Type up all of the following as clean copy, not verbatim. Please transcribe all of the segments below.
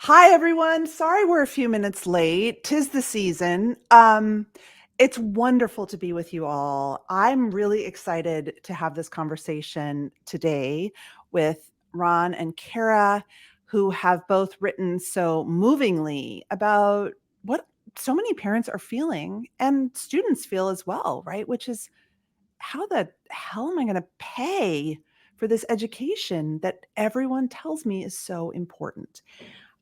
Hi, everyone. Sorry we're a few minutes late. 'Tis the season. It's wonderful to be with you all. I'm really excited to have this conversation today with Ron and Kara, who have both written so movingly about what so many parents are feeling and students feel as well, right? Which is how the hell am I going to pay for this education that everyone tells me is so important?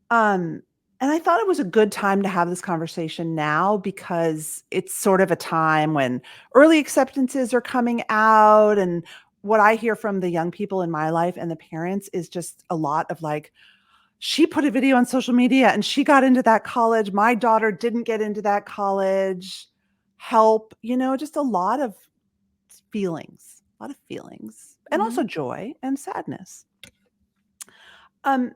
Um, and I thought it was a good time to have this conversation now because it's sort of a time when early acceptances are coming out. And what I hear from the young people in my life and the parents is just a lot of like, she put a video on social media and she got into that college. My daughter didn't get into that college. Help, just a lot of feelings, and Mhm. also joy and sadness. Um,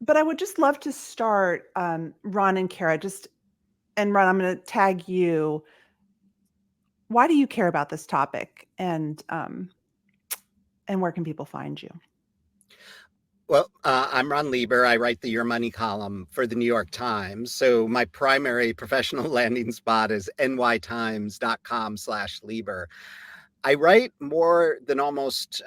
but I would just love to start, Ron and Kara, and Ron, I'm going to tag you. Why do you care about this topic, and where can people find you? Well, I'm Ron Lieber. I write the Your Money column for the New York Times. So my primary professional landing spot is nytimes.com/Lieber. I write more than almost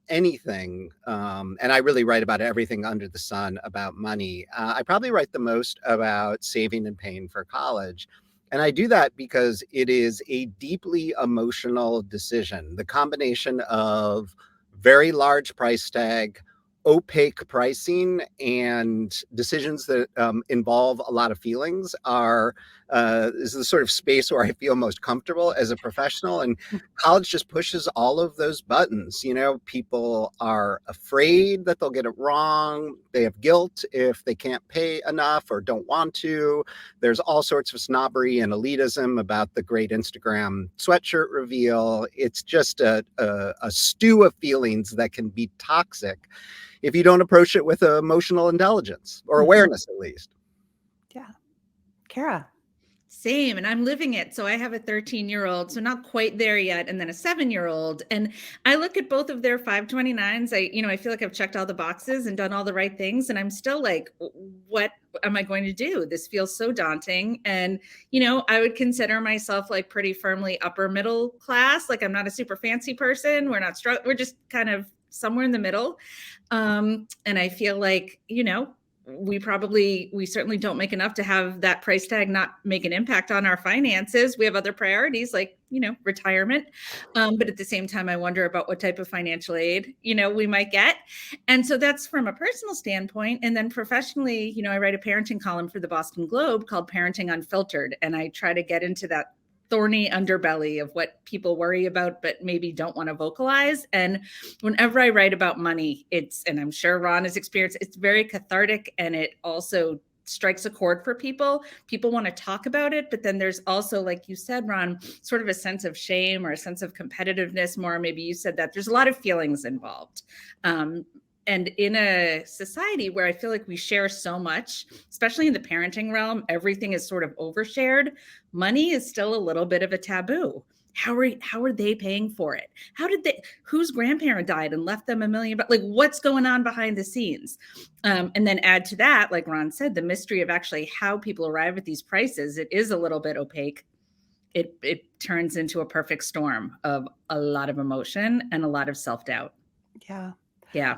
anything, and I really write about everything under the sun about money. I probably write the most about saving and paying for college. And I do that because it is a deeply emotional decision. The combination of very large price tag, opaque pricing, and decisions that involve a lot of feelings is the sort of space where I feel most comfortable as a professional. And college just pushes all of those buttons. People are afraid that they'll get it wrong. They have guilt if they can't pay enough or don't want to. There's all sorts of snobbery and elitism about the great Instagram sweatshirt reveal. It's just a stew of feelings that can be toxic if you don't approach it with emotional intelligence or Mhm. awareness, at least. Yeah. Kara. Same. And I'm living it. So I have a 13-year-old, so not quite there yet, and then a 7-year-old. And I look at both of their 529s. I feel like I've checked all the boxes and done all the right things. And I'm still like, what am I going to do? This feels so daunting. And, I would consider myself like pretty firmly upper middle class. Like I'm not a super fancy person. We're just kind of somewhere in the middle. And I feel like, we certainly don't make enough to have that price tag not make an impact on our finances. We have other priorities like, retirement. But at the same time, I wonder about what type of financial aid, we might get. And so that's from a personal standpoint. And then professionally, I write a parenting column for the Boston Globe called Parenting Unfiltered. And I try to get into that thorny underbelly of what people worry about, but maybe don't want to vocalize. And whenever I write about money, and I'm sure Ron has experienced, it's very cathartic, and it also strikes a chord for people. People want to talk about it, but then there's also, like you said, Ron, sort of a sense of shame or a sense of competitiveness more. Maybe you said that there's a lot of feelings involved. And in a society where I feel like we share so much, especially in the parenting realm, everything is sort of overshared. Money is still a little bit of a taboo. How are they paying for it? Whose grandparent died and left them $1 million? But like, what's going on behind the scenes? And then add to that, like Ron said, the mystery of actually how people arrive at these prices. It is a little bit opaque. It turns into a perfect storm of a lot of emotion and a lot of self-doubt. Yeah. Yeah.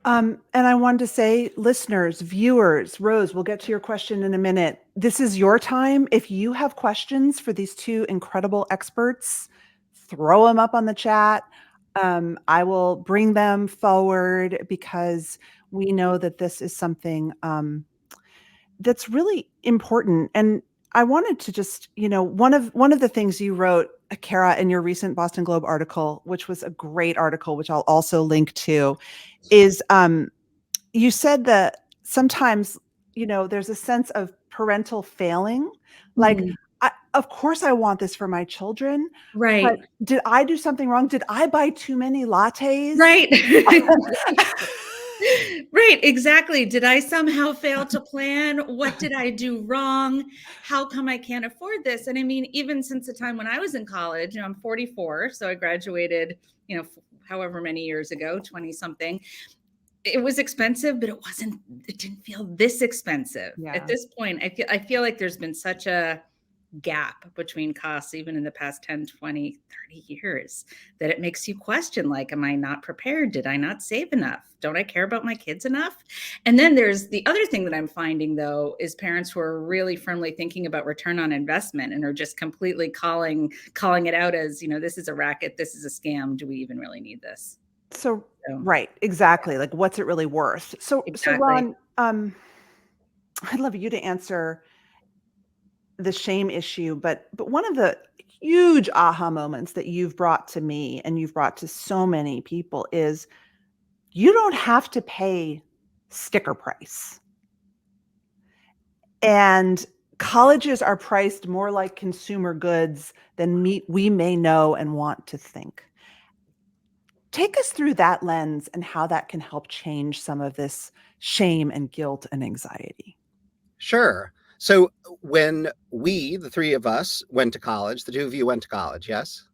And I wanted to say, listeners, viewers, Rose, we'll get to your question in a minute. This is your time. If you have questions for these two incredible experts, throw them up on the chat. I will bring them forward because we know that this is something that's really important. And I wanted to just, one of the things you wrote, Kara, in your recent Boston Globe article, which was a great article, which I'll also link to, is you said that sometimes, there's a sense of parental failing. Like, Mhm. of course, I want this for my children, but Right. did I do something wrong? Did I buy too many lattes? Right. Right, exactly. Did I somehow fail to plan? What did I do wrong? How come I can't afford this? And I mean, even since the time when I was in college, I'm 44, so I graduated, however many years ago, 20 something. it was expensive, but it didn't feel this expensive. Yeah. At this point, I feel like there's been such a gap between costs, even in the past 10, 20, 30 years, that it makes you question, like, am I not prepared? Did I not save enough? Don't I care about my kids enough? And then there's the other thing that I'm finding, though, is parents who are really firmly thinking about return on investment and are just completely calling it out as, this is a racket, this is a scam. Do we even really need this? So, So, right, exactly. Like, what's it really worth? So exactly. Ron, I'd love you to answer the shame issue, but one of the huge aha moments that you've brought to me and you've brought to so many people is you don't have to pay sticker price. And colleges are priced more like consumer goods than we may know and want to think. Take us through that lens and how that can help change some of this shame and guilt and anxiety. Sure. So when the three of us, went to college, the two of you went to college, yes?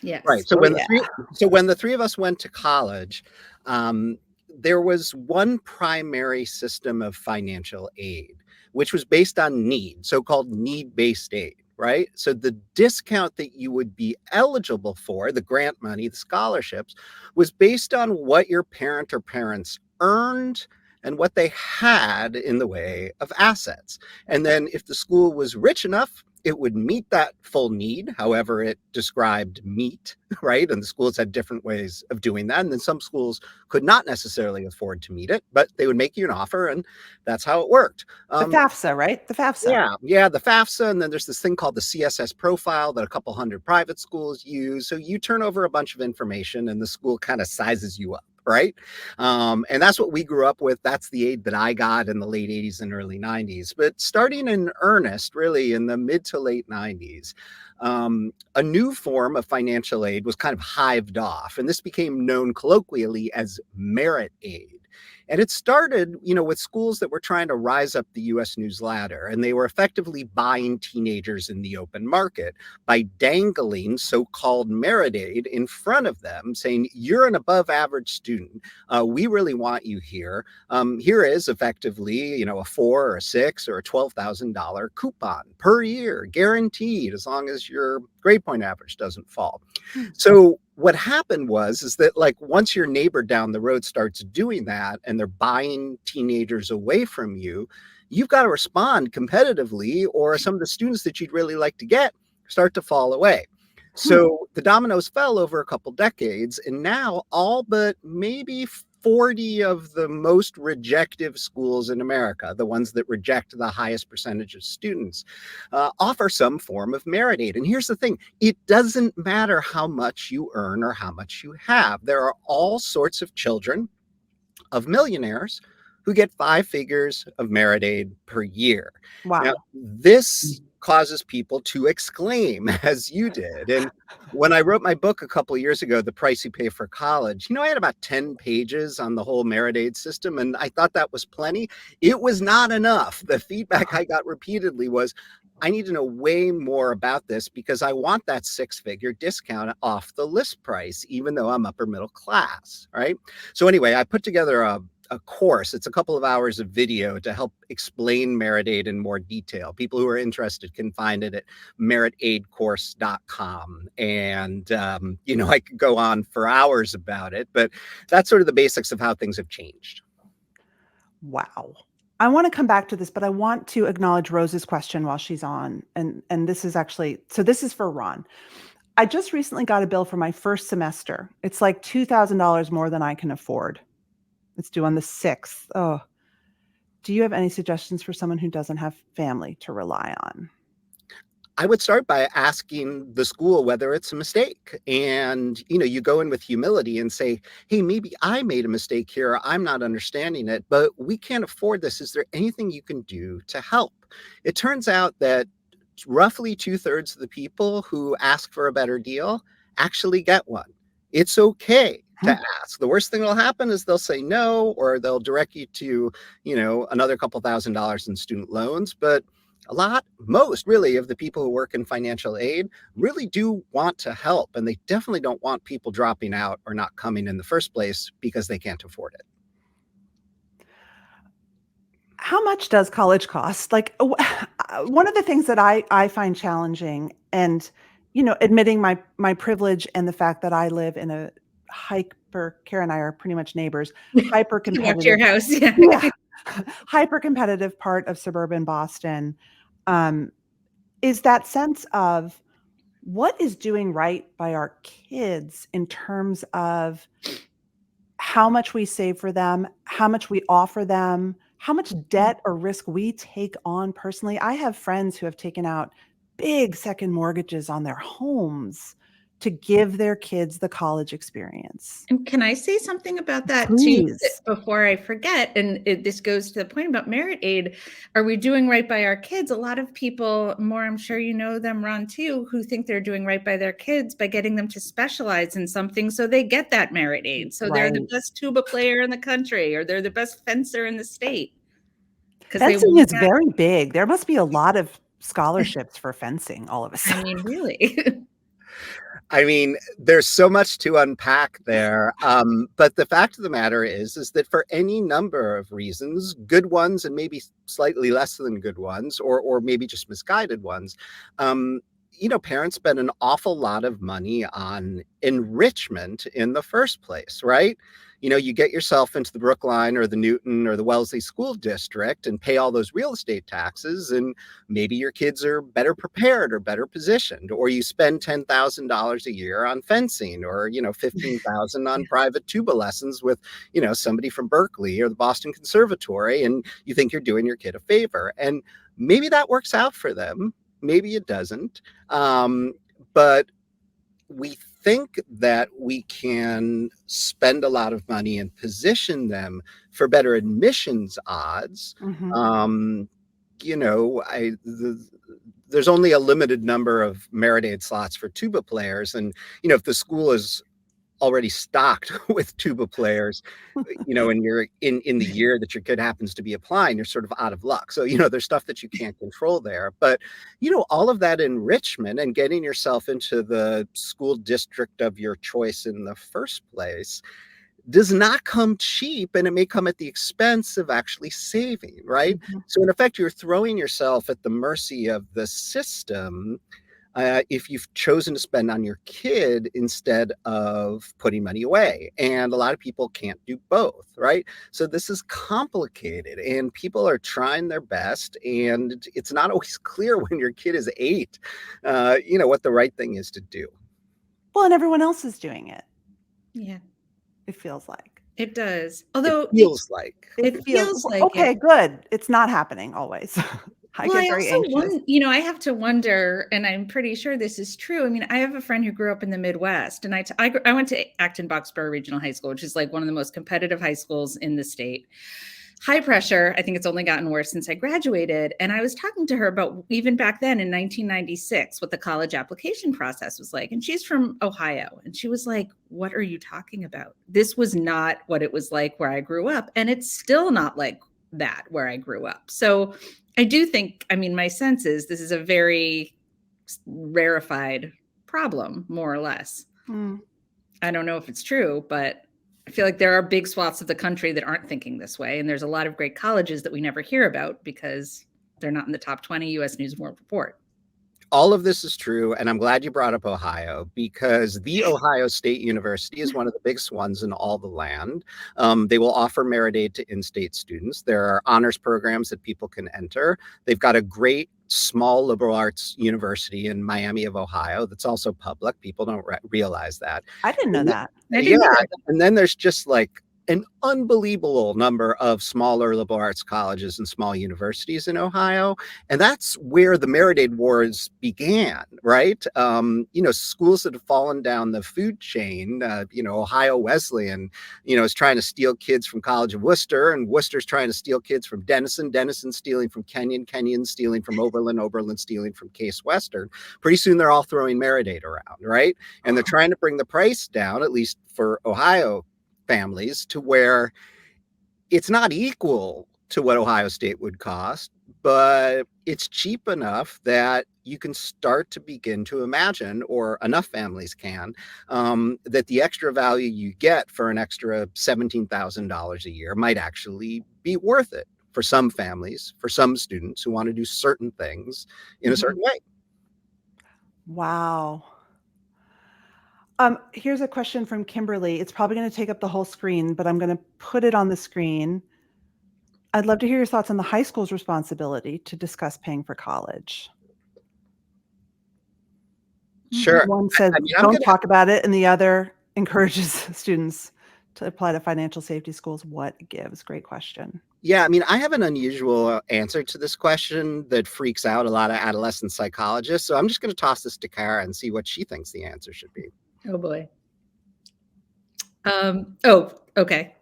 Yes. Right. So Oh, when yeah. the three of us went to college, there was one primary system of financial aid, which was based on need, so-called need-based aid, right? So the discount that you would be eligible for, the grant money, the scholarships, was based on what your parent or parents earned and what they had in the way of assets. And then if the school was rich enough, it would meet that full need, however it described meet, right? And the schools had different ways of doing that. And then some schools could not necessarily afford to meet it, but they would make you an offer, and that's how it worked. The FAFSA, right? The FAFSA. Yeah, the FAFSA. And then there's this thing called the CSS profile that a couple hundred private schools use. So you turn over a bunch of information and the school kind of sizes you up. Right. And that's what we grew up with. That's the aid that I got in the late 80s and early 90s. But starting in earnest, really in the mid to late 90s, a new form of financial aid was kind of hived off. And this became known colloquially as merit aid. And it started, with schools that were trying to rise up the U.S. news ladder, and they were effectively buying teenagers in the open market by dangling so-called merit aid in front of them, saying, you're an above average student. We really want you here. Here is effectively, a $4 or a $6 or a $12,000 coupon per year, guaranteed, as long as your grade point average doesn't fall. So what happened is that, like, once your neighbor down the road starts doing that and they're buying teenagers away from you, you've got to respond competitively, or some of the students that you'd really like to get start to fall away. So the dominoes fell over a couple decades, and now all but maybe 40 of the most rejective schools in America, the ones that reject the highest percentage of students, offer some form of merit aid. And here's the thing, it doesn't matter how much you earn or how much you have. There are all sorts of children of millionaires who get 5 figures of merit aid per year. Wow. Now, this causes people to exclaim, as you did. And when I wrote my book a couple of years ago, The Price You Pay for College, I had about 10 pages on the whole merit aid system, and I thought that was plenty. It was not enough. The feedback I got repeatedly was, I need to know way more about this because I want that 6-figure discount off the list price, even though I'm upper middle class, right? So anyway, I put together a course. It's a couple of hours of video to help explain merit aid in more detail. People who are interested can find it at meritaidcourse.com. And, I could go on for hours about it, but that's sort of the basics of how things have changed. Wow. I want to come back to this, but I want to acknowledge Rose's question while she's on. And this is this is for Ron. I just recently got a bill for my first semester. It's like $2,000 more than I can afford. It's due on the 6th. Oh, do you have any suggestions for someone who doesn't have family to rely on? I would start by asking the school whether it's a mistake. And, you go in with humility and say, hey, maybe I made a mistake here. I'm not understanding it, but we can't afford this. Is there anything you can do to help? It turns out that roughly 2/3 of the people who ask for a better deal actually get one. It's okay to ask. The worst thing that'll happen is they'll say no, or they'll direct you to, another couple $1,000s in student loans. But most really of the people who work in financial aid really do want to help. And they definitely don't want people dropping out or not coming in the first place because they can't afford it. How much does college cost? Like one of the things that I find challenging, and admitting my privilege and the fact that I live in a hyper Kara and I are pretty much neighbors, hyper You walk to your competitive, house. Yeah. yeah, hyper competitive part of suburban Boston, um, is that sense of what is doing right by our kids in terms of how much we save for them, how much we offer them, how much debt or risk we take on personally. I have friends who have taken out big second mortgages on their homes to give their kids the college experience. And can I say something about that too Please. before I forget? And this goes to the point about merit aid. Are we doing right by our kids? A lot of people, more I'm sure you know them, Ron, too, who think they're doing right by their kids by getting them to specialize in something so they get that merit aid. So they're the Right. best tuba player in the country, or they're the best fencer in the state because they Fencing want is that. very big. There must be a lot of scholarships for fencing all of a I sudden. mean, really. I mean, there's so much to unpack there. But the fact of the matter is that for any number of reasons, good ones and maybe slightly less than good ones, or maybe just misguided ones, parents spend an awful lot of money on enrichment in the first place, right? You get yourself into the Brookline or the Newton or the Wellesley School District and pay all those real estate taxes, and maybe your kids are better prepared or better positioned, or you spend $10,000 a year on fencing, or 15,000 on private tuba lessons with somebody from Berkeley or the Boston Conservatory, and you think you're doing your kid a favor, and maybe that works out for them, maybe it doesn't, but we think that we can spend a lot of money and position them for better admissions odds. Mhm. Um, there's only a limited number of merit aid slots for tuba players, and if the school is already stocked with tuba players, and you're in the year that your kid happens to be applying, you're sort of out of luck. So, there's stuff that you can't control there. But, all of that enrichment and getting yourself into the school district of your choice in the first place does not come cheap, and it may come at the expense of actually saving, right? Mhm. So in effect, you're throwing yourself at the mercy of the system if you've chosen to spend on your kid instead of putting money away. And a lot of people can't do both, right? So this is complicated, and people are trying their best, and it's not always clear when your kid is 8, what the right thing is to do. Well, and everyone else is doing it, Yeah, it feels like. it does. It Although feels like. it feels like okay, it. good. It's not happening always. I Well, get I very also anxious. I have to wonder, and I'm pretty sure this is true. I mean, I have a friend who grew up in the Midwest, and I went to Acton-Boxborough Regional High School, which is like one of the most competitive high schools in the state. High pressure. I think it's only gotten worse since I graduated. And I was talking to her about even back then in 1996, what the college application process was like. And she's from Ohio. And she was like, "What are you talking about? This was not what it was like where I grew up. And it's still not like that where I grew up." So I do think, I mean, my sense is this is a very rarefied problem, more or less. Mm. I don't know if it's true, but I feel like there are big swaths of the country that aren't thinking this way. And there's a lot of great colleges that we never hear about because they're not in the top 20 US News and World Report. All of this is true, and I'm glad you brought up Ohio, because the Ohio State University is one of the biggest ones in all the land. They will offer merit aid to in-state students. There are honors programs that people can enter. They've got a great small liberal arts university in Miami of Ohio that's also public. People don't realize that. I didn't know that. I didn't either. And then there's just like an unbelievable number of smaller liberal arts colleges and small universities in Ohio. And that's where the merit aid wars began, right? Schools that have fallen down the food chain, Ohio Wesleyan, is trying to steal kids from College of Worcester, and Worcester's trying to steal kids from Denison stealing from Kenyon stealing from Oberlin stealing from Case Western. Pretty soon they're all throwing merit aid around, right? And they're trying to bring the price down, at least for Ohio families, to where it's not equal to what Ohio State would cost, but it's cheap enough that you can start to begin to imagine, or enough families can, that the extra value you get for an extra $17,000 a year might actually be worth it. for some families, for some students who want to do certain things in a certain way. Wow. Here's a question from Kimberly. It's probably going to take up the whole screen, but I'm going to put it on the screen. I'd love to hear your thoughts on the high school's responsibility to discuss paying for college. Sure. One says, don't talk about it, and the other encourages students to apply to financial safety schools. What gives? Great question. Yeah, I mean, I have an unusual answer to this question that freaks out a lot of adolescent psychologists. So I'm just going to toss this to Kara and see what she thinks the answer should be. Oh, boy. Oh, okay.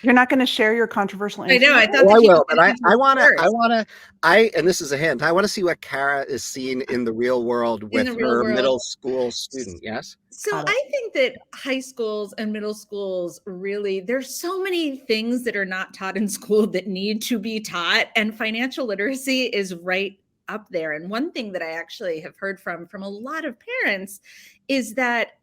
You're not going to share your controversial answer? I know. I thought I will, but I want to, and this is a hint, I want to see what Kara is seeing in the real world with her middle school student. Yes. So I think that high schools and middle schools really, there's so many things that are not taught in school that need to be taught, and financial literacy is right up there. And one thing that I actually have heard from a lot of parents is that,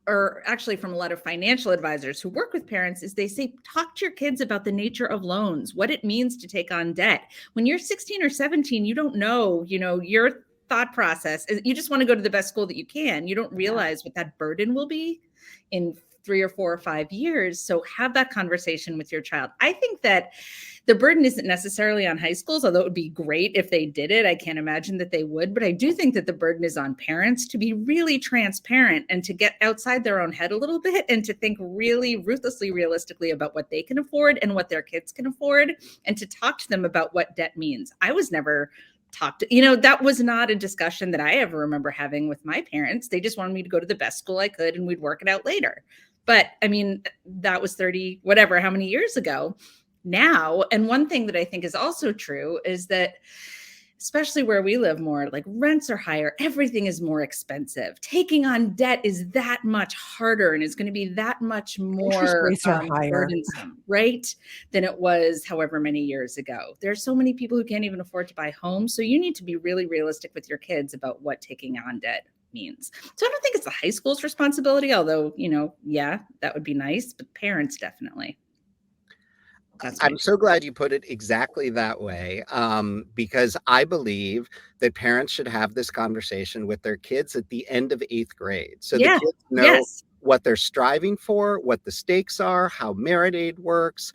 or actually from a lot of financial advisors who work with parents, is they say, talk to your kids about the nature of loans, what it means to take on debt. When you're 16 or 17, you don't know, your thought process is you just want to go to the best school that you can. You don't realize what that burden will be in 3 or 4 or 5 years. So have that conversation with your child. I think that the burden isn't necessarily on high schools, although it would be great if they did it. I can't imagine that they would, but I do think that the burden is on parents to be really transparent and to get outside their own head a little bit and to think really ruthlessly, realistically about what they can afford and what their kids can afford, and to talk to them about what debt means. I was never that was not a discussion that I ever remember having with my parents. They just wanted me to go to the best school I could and we'd work it out later. But I mean, that was 30, whatever, how many years ago now. And one thing that I think is also true is that, especially where we live more, like rents are higher, everything is more expensive. Taking on debt is that much harder and is going to be that much more burdensome, right, than it was however many years ago. There's so many people who can't even afford to buy homes. So you need to be really realistic with your kids about what taking on debt means. So I don't think it's the high school's responsibility, although, yeah, that would be nice, but parents definitely. I'm so glad you put it exactly that way, because I believe that parents should have this conversation with their kids at the end of 8th grade. So the kids know what they're striving for, what the stakes are, how merit aid works,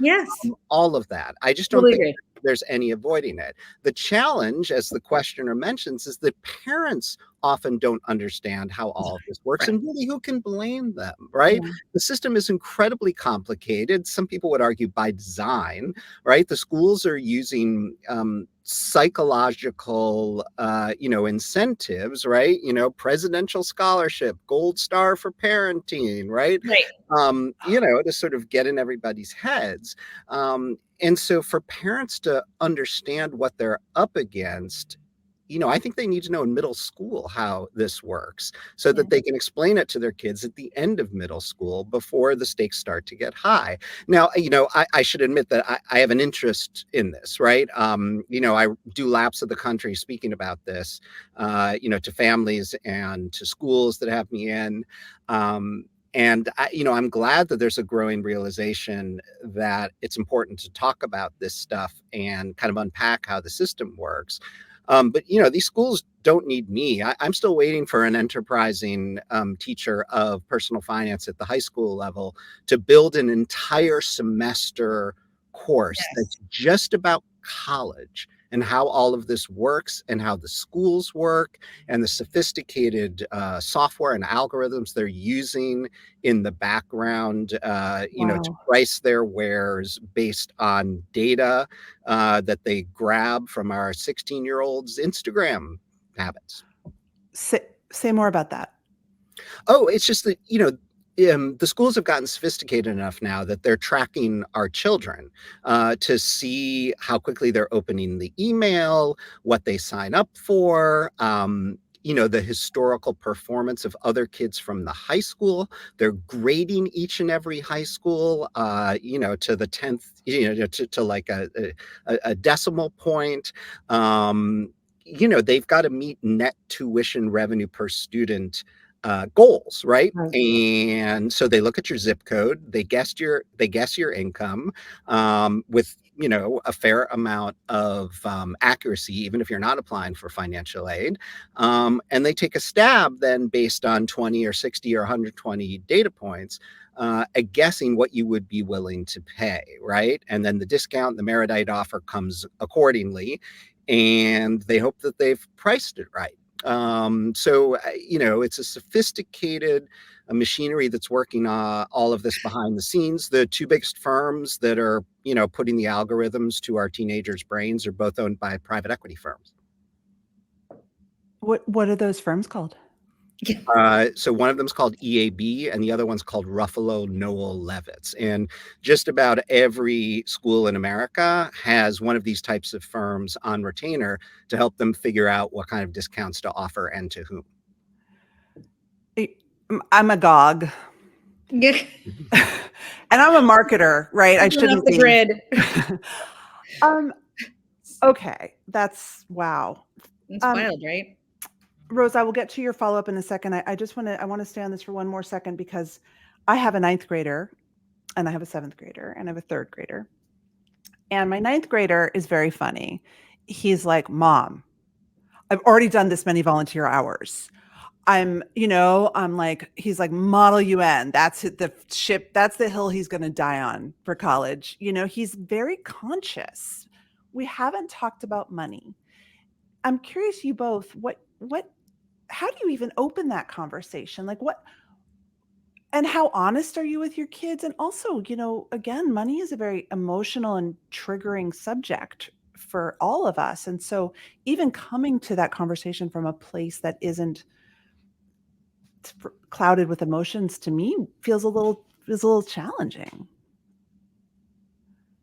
all of that. I just don't think there's any avoiding it. The challenge, as the questioner mentions, is that parents often don't understand how all of this works, and really, who can blame them, right? The system is incredibly complicated. Some people would argue by design, right? The schools are using psychological, incentives, right? Presidential scholarship, gold star for parenting, right? To sort of get in everybody's heads. And so for parents to understand what they're up against, I think they need to know in middle school how this works so that they can explain it to their kids at the end of middle school before the stakes start to get high. Now, I should admit that I have an interest in this, right? I do laps of the country speaking about this, to families and to schools that have me in. And I'm glad that there's a growing realization that it's important to talk about this stuff and kind of unpack how the system works. But these schools don't need me. I'm still waiting for an enterprising teacher of personal finance at the high school level to build an entire semester course that's just about college and how all of this works and how the schools work and the sophisticated software and algorithms they're using in the background, to price their wares based on data that they grab from our 16-year-olds' Instagram habits. Say more about that. Oh, it's just that, the schools have gotten sophisticated enough now that they're tracking our children to see how quickly they're opening the email, what they sign up for, the historical performance of other kids from the high school. They're grading each and every high school, to the 10th, to like a decimal point. They've got to meet net tuition revenue per student goals, right? And so they look at your zip code, they guess your income, with a fair amount of accuracy, even if you're not applying for financial aid. And they take a stab then based on 20 or 60 or 120 data points at guessing what you would be willing to pay, right? And then the discount, the Meridite offer comes accordingly, and they hope that they've priced it right. So, it's a sophisticated machinery that's working all of this behind the scenes. The two biggest firms that are, putting the algorithms to our teenagers' brains are both owned by private equity firms. What are those firms called? So one of them is called EAB, and the other one's called Ruffalo Noel Levitz. And just about every school in America has one of these types of firms on retainer to help them figure out what kind of discounts to offer and to whom. I'm agog. Yeah. And I'm a marketer, right? I shouldn't the be. grid. Okay, that's wow. It's wild, right? Rose, I will get to your follow-up in a second. I want to stay on this for one more second because I have a 9th grader and I have a 7th grader and I have a 3rd grader. And my 9th grader is very funny. He's like, Mom, I've already done this many volunteer hours. I'm like, he's like, Model UN. That's the ship. That's the hill he's going to die on for college. He's very conscious. We haven't talked about money. I'm curious, you both, how do you even open that conversation? Like and how honest are you with your kids? And also, again, money is a very emotional and triggering subject for all of us. And so even coming to that conversation from a place that isn't clouded with emotions, to me, feels a little challenging.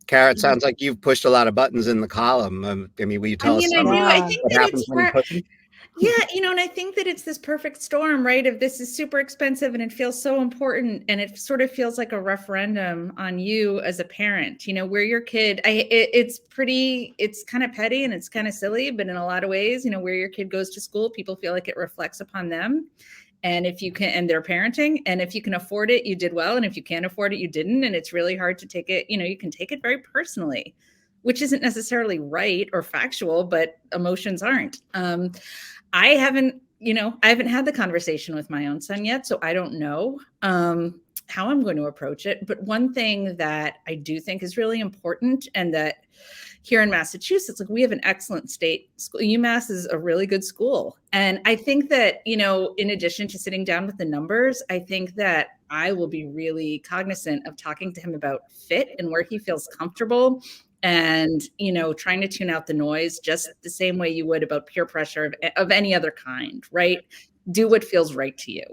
Kara, it sounds like you've pushed a lot of buttons in the column. Will you tell us I do. I think what that happens when you push them? Yeah, and I think that it's this perfect storm, right? Of this is super expensive and it feels so important, and it sort of feels like a referendum on you as a parent. Where your kid, it's kind of petty and it's kind of silly, but in a lot of ways, where your kid goes to school, people feel like it reflects upon them. And if you can, and their parenting, and if you can afford it, you did well. And if you can't afford it, you didn't. And it's really hard to take it, you can take it very personally, which isn't necessarily right or factual, but emotions aren't. I haven't had the conversation with my own son yet, so I don't know how I'm going to approach it. But one thing that I do think is really important, and that here in Massachusetts, like, we have an excellent state school. UMass is a really good school. And I think that, in addition to sitting down with the numbers, I think that I will be really cognizant of talking to him about fit and where he feels comfortable, and, trying to tune out the noise just the same way you would about peer pressure of any other kind, right? Do what feels right to you.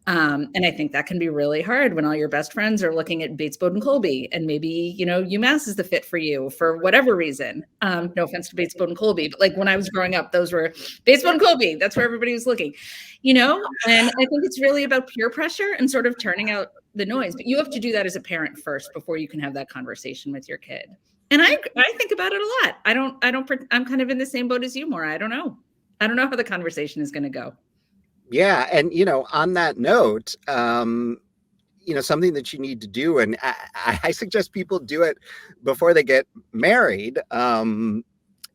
And I think that can be really hard when all your best friends are looking at Bates, Bode, and Colby, and maybe, UMass is the fit for you for whatever reason. No offense to Bates, Bode, and Colby, but like when I was growing up, those were Bates, Bode, and Colby. That's where everybody was looking, and I think it's really about peer pressure and sort of turning out the noise. But you have to do that as a parent first before you can have that conversation with your kid. And I think about it a lot. I'm kind of in the same boat as you, Maura. I don't know how the conversation is going to go. Yeah. And, on that note, something that you need to do, and I suggest people do it before they get married,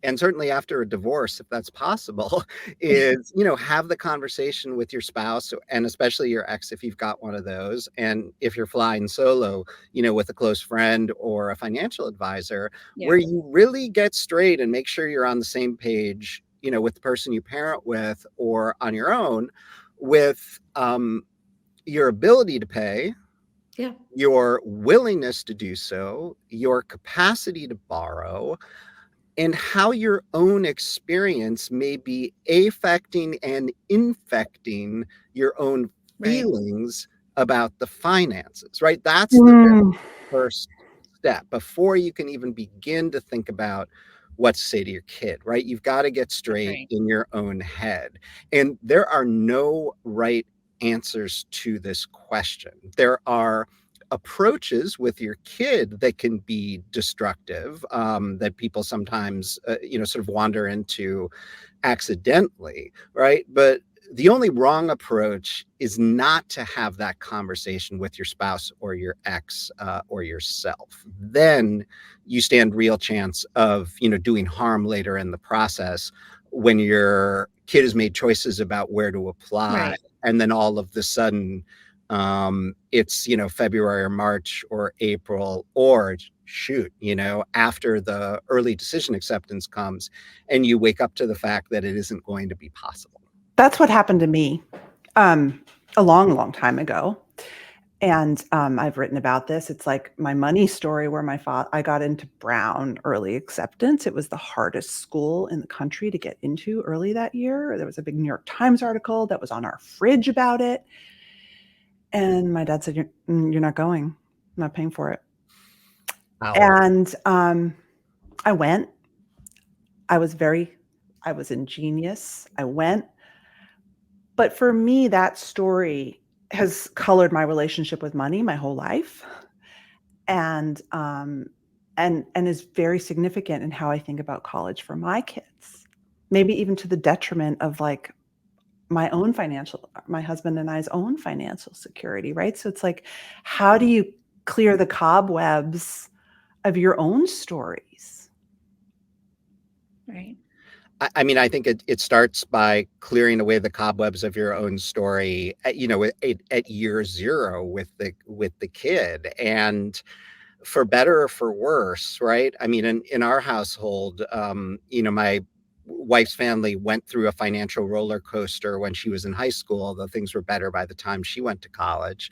and certainly after a divorce, if that's possible, is, have the conversation with your spouse, and especially your ex, if you've got one of those. And if you're flying solo, with a close friend or a financial advisor, where you really get straight and make sure you're on the same page, with the person you parent with or on your own, with your ability to pay, your willingness to do so, your capacity to borrow, and how your own experience may be affecting and infecting your own feelings about the finances, right? That's the very first step before you can even begin to think about what to say to your kid, right? You've got to get straight in your own head. And there are no right answers to this question. There are approaches with your kid that can be destructive, that people sometimes, sort of wander into accidentally, right? But the only wrong approach is not to have that conversation with your spouse or your ex or yourself. Then you stand real chance of, doing harm later in the process when your kid has made choices about where to apply, Right. and then all of the sudden it's February or March or April, or shoot, after the early decision acceptance comes, and you wake up to the fact that it isn't going to be possible. That's what happened to me a long, long time ago. And I've written about this. It's like my money story where I got into Brown early acceptance. It was the hardest school in the country to get into early that year. There was a big New York Times article that was on our fridge about it. And my dad said, you're not going. I'm not paying for it. Wow. And I went. I was ingenious. I went. But for me, that story has colored my relationship with money my whole life, and is very significant in how I think about college for my kids. Maybe even to the detriment of like my husband and I's own financial security, right? So it's like, how do you clear the cobwebs of your own stories? Right. I mean, I think it starts by clearing away the cobwebs of your own story, at year zero with the kid, and for better or for worse, right? I mean, in our household, my wife's family went through a financial roller coaster when she was in high school, although things were better by the time she went to college.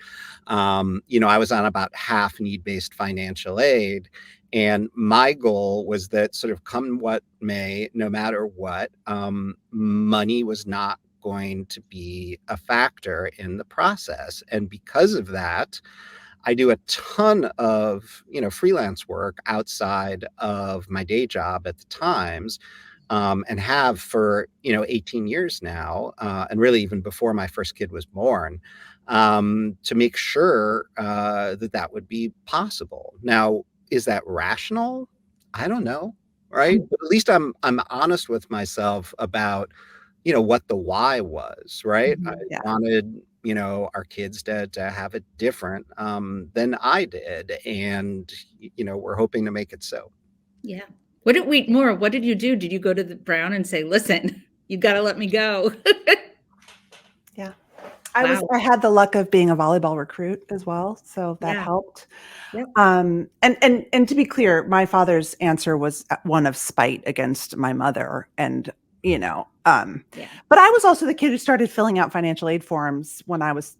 I was on about half need-based financial aid. And my goal was that, sort of come what may, no matter what, money was not going to be a factor in the process. And because of that, I do a ton of, freelance work outside of my day job at the Times, and have for, 18 years now, and really even before my first kid was born, to make sure that would be possible. Now, is that rational? I don't know, right? But at least I'm honest with myself about, what the why was, right? I Yeah. wanted, our kids to have it different than I did. And, we're hoping to make it so. Yeah. What did you do? Did you go to the Brown and say, listen, you got to let me go? Yeah. Wow. I had the luck of being a volleyball recruit as well, so that Yeah. helped. Yep. And to be clear, my father's answer was one of spite against my mother, and Yeah. but I was also the kid who started filling out financial aid forms when I was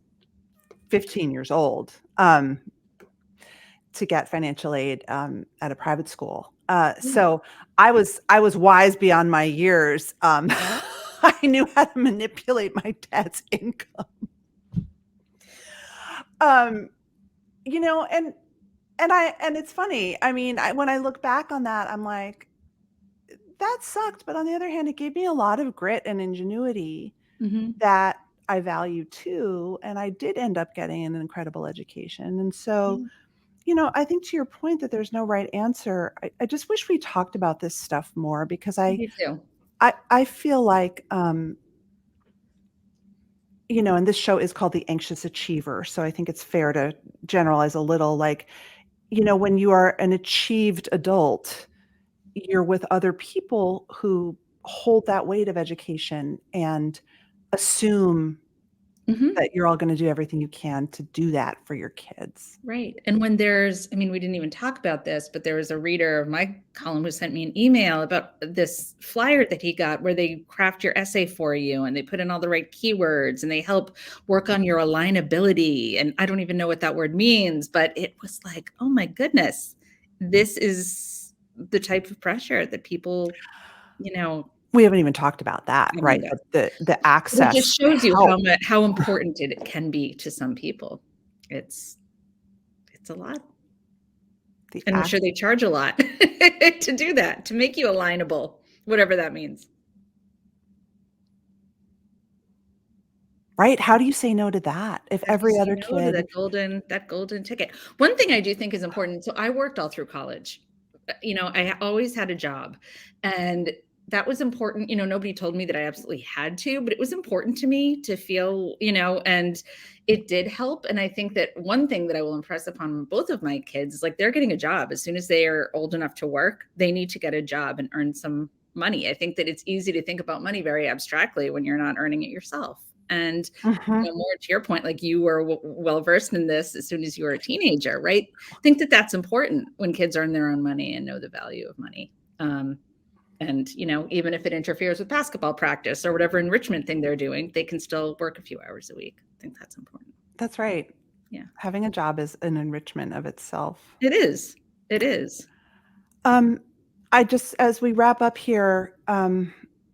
15 years old, to get financial aid at a private school. So I was wise beyond my years. I knew how to manipulate my dad's income. And it's funny. I mean, when I look back on that, I'm like, that sucked. But on the other hand, it gave me a lot of grit and ingenuity Mm-hmm. that I value too. And I did end up getting an incredible education. And so, I think to your point that there's no right answer, I just wish we talked about this stuff more, because Me too. I feel like, and this show is called The Anxious Achiever. So I think it's fair to generalize a little, like, when you are an achieved adult, you're with other people who hold that weight of education and assume Mm-hmm. that you're all going to do everything you can to do that for your kids. Right. And when we didn't even talk about this, but there was a reader of my column who sent me an email about this flyer that he got where they craft your essay for you and they put in all the right keywords and they help work on your alignability. And I don't even know what that word means, but it was like, oh my goodness, this is the type of pressure that people, We haven't even talked about that, I right? mean, The it access just to shows you help. how important it can be to some people. It's a lot. And I'm sure they charge a lot to do that, to make you alignable, whatever that means. Right? How do you say no to that? If How do you every say other no to kid, that golden ticket? One thing I do think is important. So I worked all through college. I always had a job, and that was important. Nobody told me that I absolutely had to, but it was important to me to feel, and it did help. And I think that one thing that I will impress upon both of my kids is like they're getting a job. As soon as they are old enough to work, they need to get a job and earn some money. I think that it's easy to think about money very abstractly when you're not earning it yourself. And more to your point, like you were well versed in this as soon as you were a teenager, right? I think that that's important when kids earn their own money and know the value of money. And, even if it interferes with basketball practice or whatever enrichment thing they're doing, they can still work a few hours a week. I think that's important. That's right. Yeah. Having a job is an enrichment of itself. It is. It is. As we wrap up here,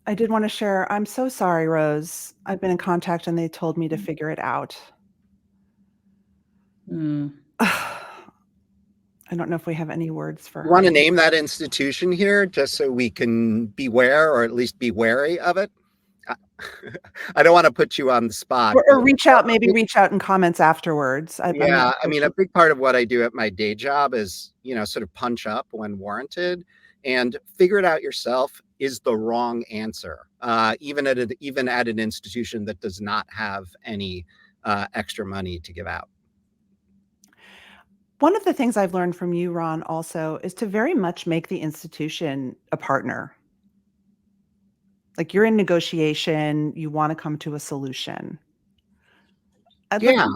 I did want to share, I'm so sorry, Rose. I've been in contact and they told me to figure it out. I don't know if we have any words for her. Want to name that institution here just so we can beware or at least be wary of it? I don't want to put you on the spot. Or reach out in comments afterwards. A big part of what I do at my day job is, sort of punch up when warranted and figure it out yourself is the wrong answer, even at an institution that does not have any extra money to give out. One of the things I've learned from you, Ron, also is to very much make the institution a partner. Like you're in negotiation, you want to come to a solution. Yeah.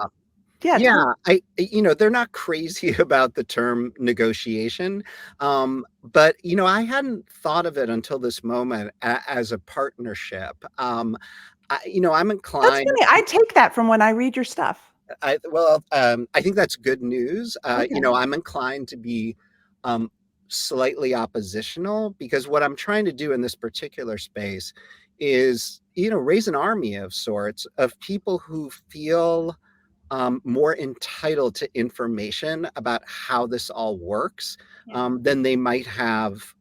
They're not crazy about the term negotiation. But, I hadn't thought of it until this moment as a partnership. I'm inclined. That's funny. I take that from when I read your stuff. I think that's good news. Okay. I'm inclined to be slightly oppositional because what I'm trying to do in this particular space is, raise an army of sorts of people who feel more entitled to information about how this all works than they might have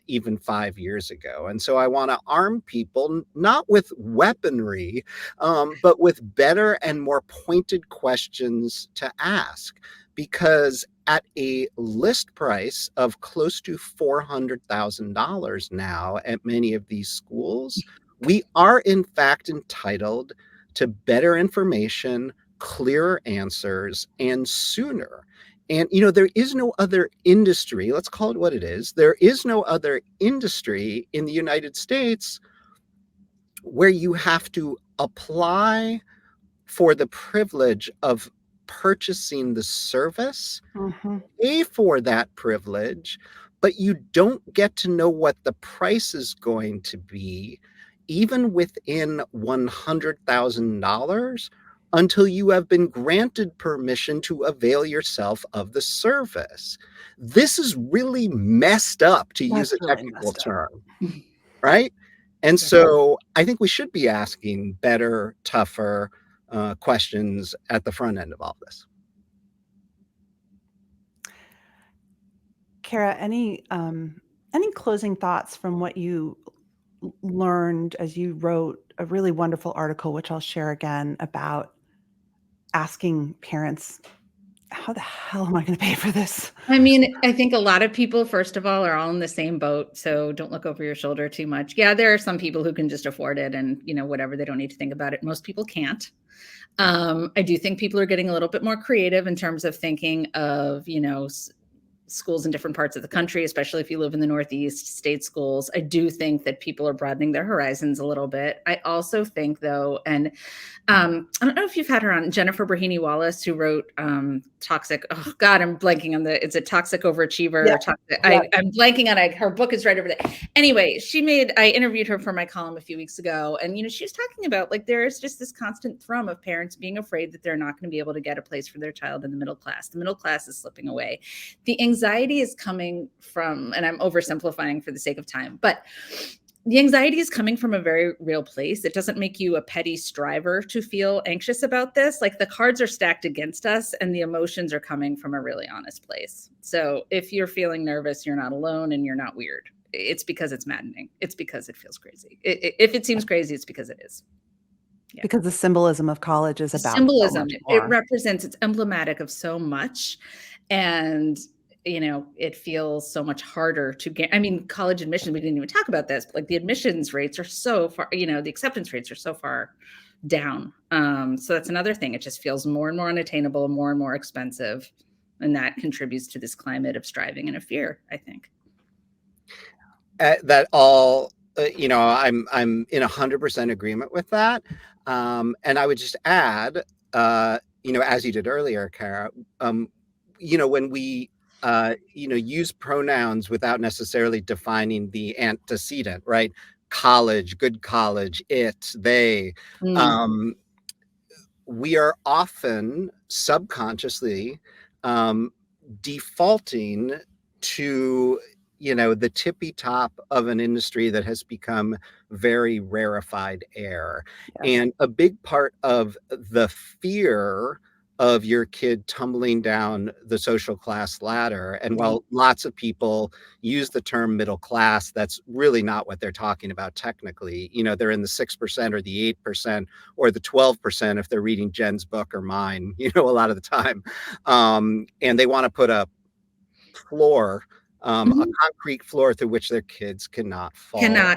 even 5 years ago. And so I want to arm people, not with weaponry, but with better and more pointed questions to ask. Because at a list price of close to $400,000 now at many of these schools, we are in fact entitled to better information, clearer answers, and sooner. And, there is no other industry, let's call it what it is. There is no other industry in the United States where you have to apply for the privilege of purchasing the service, pay for that privilege, but you don't get to know what the price is going to be, even within $100,000, until you have been granted permission to avail yourself of the service. This is really messed up, to use a technical term, right? And so I think we should be asking better, tougher questions at the front end of all this. Kara, any closing thoughts from what you learned as you wrote a really wonderful article, which I'll share again, about asking parents, how the hell am I going to pay for this? I mean, I think a lot of people, first of all, are all in the same boat. So don't look over your shoulder too much. Yeah, there are some people who can just afford it and, whatever, they don't need to think about it. Most people can't. I do think people are getting a little bit more creative in terms of thinking of, schools in different parts of the country, especially if you live in the Northeast, state schools. I do think that people are broadening their horizons a little bit. I also think, though, and I don't know if you've had her on, Jennifer Brahini Wallace, who wrote Toxic. Oh God, I'm blanking on it's a Toxic Overachiever. Yeah. I'm blanking on it. Her book is right over there. Anyway, I interviewed her for my column a few weeks ago, and she was talking about like there's just this constant thrum of parents being afraid that they're not going to be able to get a place for their child in the middle class. The middle class is slipping away. The anxiety is coming from, and I'm oversimplifying for the sake of time, but the anxiety is coming from a very real place. It doesn't make you a petty striver to feel anxious about this. Like the cards are stacked against us and the emotions are coming from a really honest place. So if you're feeling nervous, you're not alone and you're not weird. It's because it's maddening. It's because it feels crazy. If it seems crazy, it's because it is. Yeah. Because the symbolism of college is about symbolism. It represents, it's emblematic of so much. And it feels so much harder to get. I mean, college admission, we didn't even talk about this, but like the admissions rates are so far, the acceptance rates are so far down. So that's another thing. It just feels more and more unattainable, more and more expensive. And that contributes to this climate of striving and of fear, I think. That all, I'm in 100% agreement with that. And I would just add, as you did earlier, Kara, when we, use pronouns without necessarily defining the antecedent, right? College, good college, it, they. We are often subconsciously defaulting to the tippy top of an industry that has become very rarefied air. Yes. And a big part of the fear of your kid tumbling down the social class ladder, and while lots of people use the term middle class, that's really not what they're talking about technically. They're in the 6% or the 8% or the 12% if they're reading Jen's book or mine, a lot of the time. And they want to put a floor, a concrete floor through which their kids cannot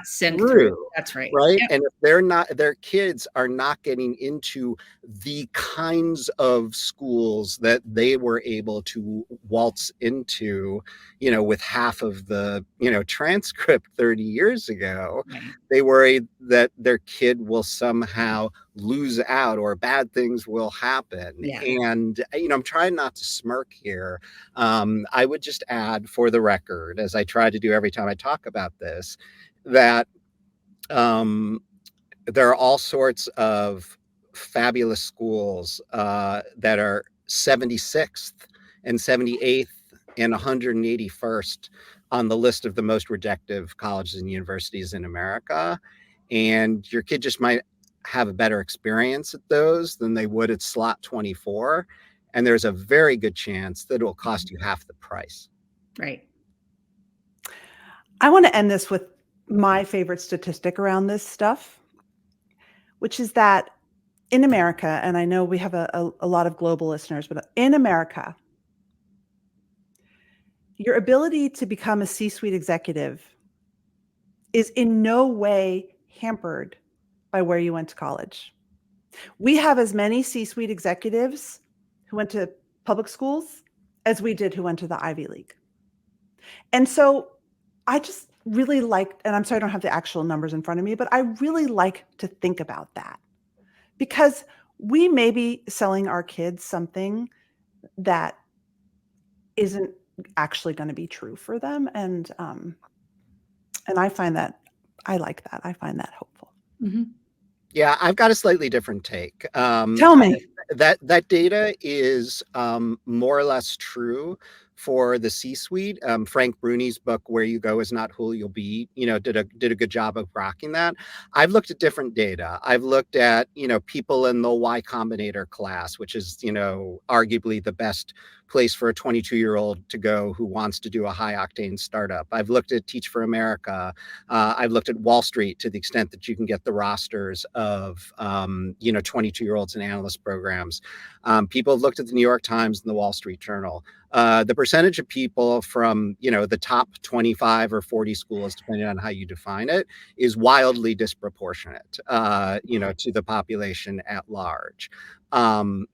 sink through. through. That's right. Right. Yep. And if their kids are not getting into the kinds of schools that they were able to waltz into, with half of the, transcript 30 years ago, Right. they worry that their kid will somehow lose out or bad things will happen. Yeah. And, I'm trying not to smirk here. I would just add, for the record, as I try to do every time I talk about this, that there are all sorts of fabulous schools that are 76th and 78th and 181st on the list of the most rejected colleges and universities in America. And your kid just might have a better experience at those than they would at slot 24. And there's a very good chance that it will cost you half the price. Right. I want to end this with my favorite statistic around this stuff, which is that in America, and I know we have a lot of global listeners, but in America, your ability to become a C-suite executive is in no way hampered by where you went to college. We have as many C-suite executives who went to public schools as we did who went to the Ivy League. And so I just really like, and I'm sorry I don't have the actual numbers in front of me, but I really like to think about that, because we may be selling our kids something that isn't actually going to be true for them. And I find that, I like that. I find that hopeful. Mm-hmm. Yeah, I've got a slightly different take. Tell me. That data is more or less true for the C-suite. Frank Bruni's book, Where You Go Is Not Who You'll Be, did a good job of rocking that. I've looked at different data. I've looked at, people in the Y Combinator class, which is, arguably the best place for a 22-year-old to go who wants to do a high octane startup. I've looked at Teach for America. I've looked at Wall Street to the extent that you can get the rosters of, 22-year-olds in analyst programs. People have looked at the New York Times and the Wall Street Journal. The percentage of people from, the top 25 or 40 schools, depending on how you define it, is wildly disproportionate, to the population at large. But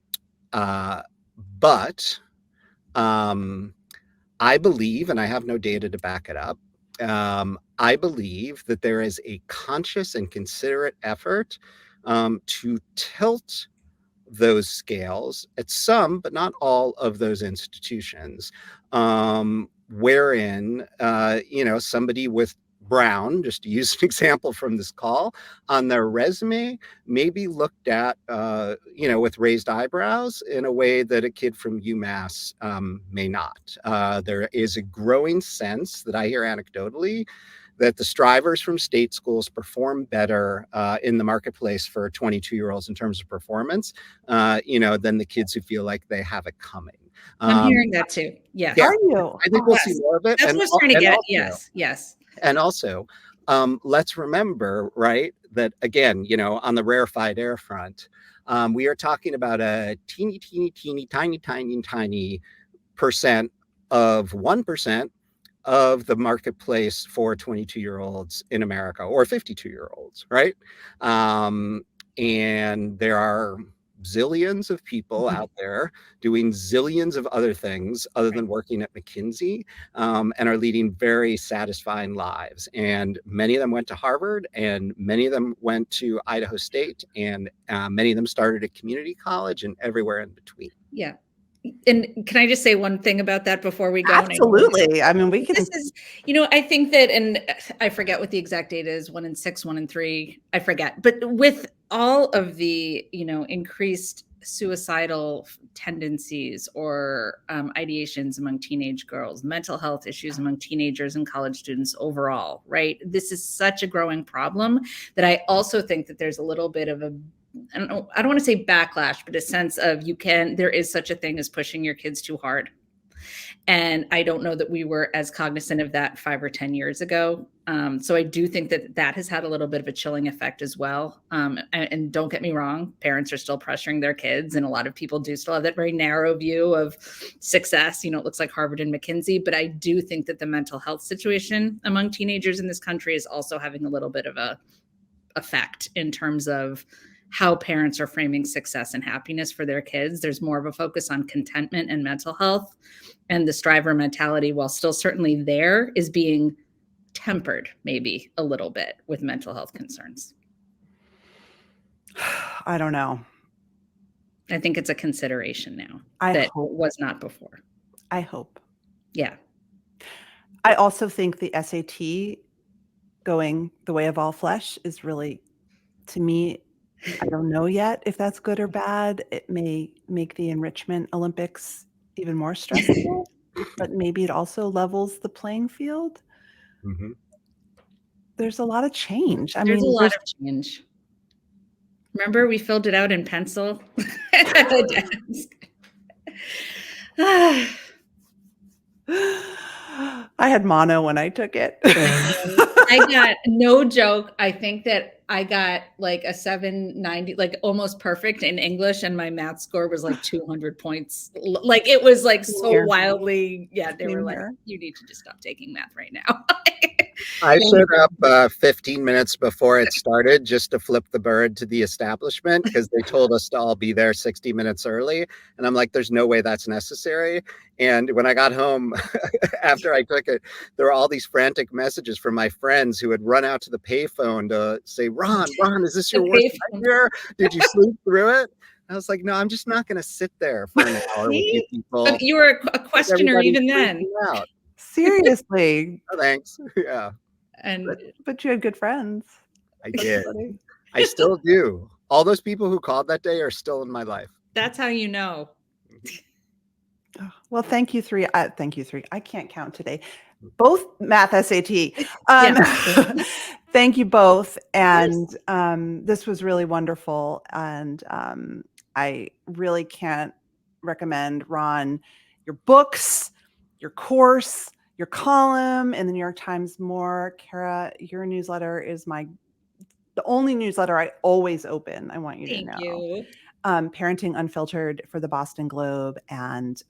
I believe, and I have no data to back it up, I believe that there is a conscious and considerate effort to tilt those scales at some, but not all of those institutions, wherein, somebody with Brown, just to use an example from this call, on their resume may be looked at, with raised eyebrows in a way that a kid from UMass may not. There is a growing sense that I hear anecdotally that the strivers from state schools perform better in the marketplace for 22-year-olds in terms of performance, than the kids who feel like they have it coming. I'm hearing that too. Yes. Are you? I think we'll see more of it. That's what I was trying to get. Yes. And also, let's remember, right, that again, on the rarefied air front, we are talking about a teeny, tiny percent of 1% of the marketplace for 22-year-olds in America, or 52-year-olds, right? And there are zillions of people out there doing zillions of other things other than working at McKinsey, and are leading very satisfying lives. And many of them went to Harvard, and many of them went to Idaho State, and many of them started at community college, and everywhere in between. Yeah. And can I just say one thing about that before we go? Absolutely. I mean, we can. This is, I think that, and I forget what the exact date is, 1 in 6, 1 in 3, I forget. But with all of the, increased suicidal tendencies or ideations among teenage girls, mental health issues among teenagers and college students overall, right? This is such a growing problem that I also think that there's a little bit of I don't want to say backlash, but a sense of there is such a thing as pushing your kids too hard. And I don't know that we were as cognizant of that 5 or 10 years ago. So I do think that has had a little bit of a chilling effect as well. And don't get me wrong, parents are still pressuring their kids, and a lot of people do still have that very narrow view of success. It looks like Harvard and McKinsey, but I do think that the mental health situation among teenagers in this country is also having a little bit of a effect in terms of how parents are framing success and happiness for their kids. There's more of a focus on contentment and mental health, and the striver mentality, while still certainly there, is being tempered maybe a little bit with mental health concerns. I don't know. I think it's a consideration now that was not before. I hope. Yeah. I also think the SAT going the way of all flesh is really, to me, I don't know yet if that's good or bad. It may make the enrichment Olympics even more stressful, but maybe it also levels the playing field. Mm-hmm. There's a lot of change. There's a lot of change. Remember, we filled it out in pencil at the desk. I had mono when I took it. I got, no joke, I think that I got like a 790, like almost perfect in English, and my math score was like 200 points. Like it was like so wildly, they were like, you need to just stop taking math right now. I showed up 15 minutes before it started just to flip the bird to the establishment, because they told us to all be there 60 minutes early. And I'm like, there's no way that's necessary. And when I got home after I took it, there were all these frantic messages from my friends who had run out to the payphone to say, Ron, is this your worst nightmare? Did you sleep through it? I was like, no, I'm just not going to sit there for an hour with you people. But you were a questioner even then. Out. Seriously. Oh, thanks. Yeah. But you had good friends. I did. I still do. All those people who called that day are still in my life. That's how you know. Well, thank you, 3. Thank you, 3. I can't count today. Both math SAT. Thank you both. And this was really wonderful. And I really can't recommend, Ron, your books, your course, your column in the New York Times more. Kara, your newsletter is the only newsletter I always open. I want you to know. Thank you. Parenting Unfiltered for the Boston Globe. And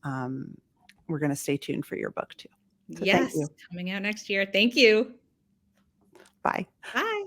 we're going to stay tuned for your book too. So yes, coming out next year. Thank you. Bye. Bye.